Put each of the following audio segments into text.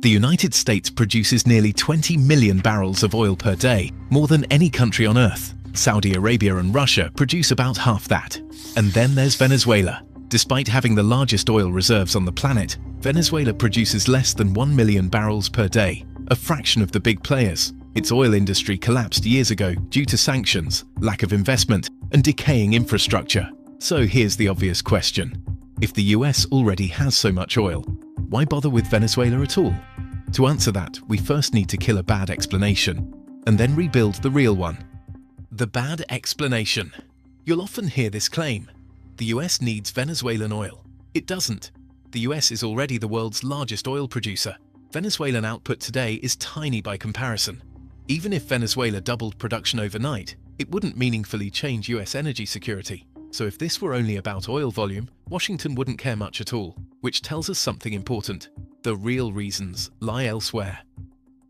The United States produces nearly 20 million barrels of oil per day, more than any country on Earth. Saudi Arabia and Russia produce about half that. And then there's Venezuela. Despite having the largest oil reserves on the planet, Venezuela produces less than 1 million barrels per day, a fraction of the big players. Its oil industry collapsed years ago due to sanctions, lack of investment, and decaying infrastructure. So here's the obvious question. If the US already has so much oil, why bother with Venezuela at all? To answer that, we first need to kill a bad explanation, and then rebuild the real one. The bad explanation. You'll often hear this claim. The US needs Venezuelan oil. It doesn't. The US is already the world's largest oil producer. Venezuelan output today is tiny by comparison. Even if Venezuela doubled production overnight, it wouldn't meaningfully change US energy security. So if this were only about oil volume, Washington wouldn't care much at all, which tells us something important. The real reasons lie elsewhere.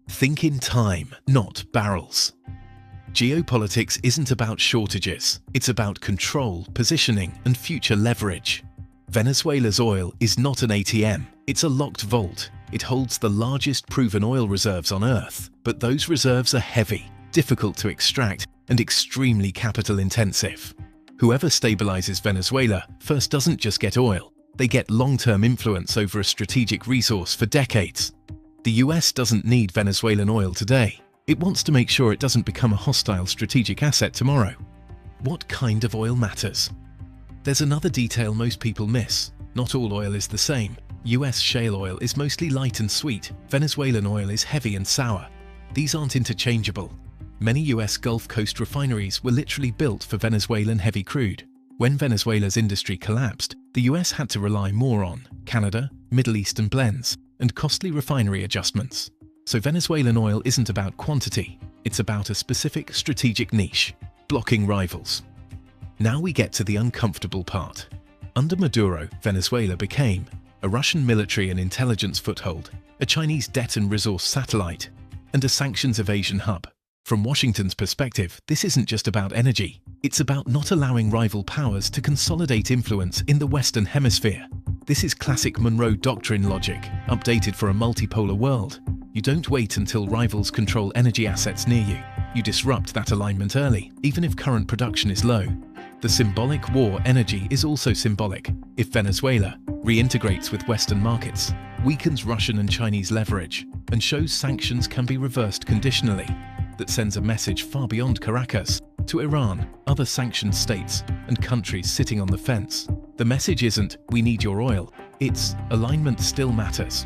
Think in time, not barrels. Geopolitics isn't about shortages. It's about control, positioning, and future leverage. Venezuela's oil is not an ATM. It's a locked vault. It holds the largest proven oil reserves on Earth, but those reserves are heavy, difficult to extract, and extremely capital intensive. Whoever stabilizes Venezuela first doesn't just get oil. They get long-term influence over a strategic resource for decades. The US doesn't need Venezuelan oil today. It wants to make sure it doesn't become a hostile strategic asset tomorrow. What kind of oil matters? There's another detail most people miss. Not all oil is the same. US shale oil is mostly light and sweet. Venezuelan oil is heavy and sour. These aren't interchangeable. Many US Gulf Coast refineries were literally built for Venezuelan heavy crude. When Venezuela's industry collapsed, the US had to rely more on Canada, Middle Eastern blends, and costly refinery adjustments. So Venezuelan oil isn't about quantity, it's about a specific strategic niche, blocking rivals. Now we get to the uncomfortable part. Under Maduro, Venezuela became a Russian military and intelligence foothold, a Chinese debt and resource satellite, and a sanctions evasion hub. From Washington's perspective, this isn't just about energy. It's about not allowing rival powers to consolidate influence in the Western Hemisphere. This is classic Monroe Doctrine logic, updated for a multipolar world. You don't wait until rivals control energy assets near you. You disrupt that alignment early, even if current production is low. The symbolic war energy is also symbolic. If Venezuela reintegrates with Western markets, weakens Russian and Chinese leverage, and shows sanctions can be reversed conditionally, that sends a message far beyond Caracas to Iran, other sanctioned states, and countries sitting on the fence. The message isn't, "We need your oil." It's, "Alignment still matters."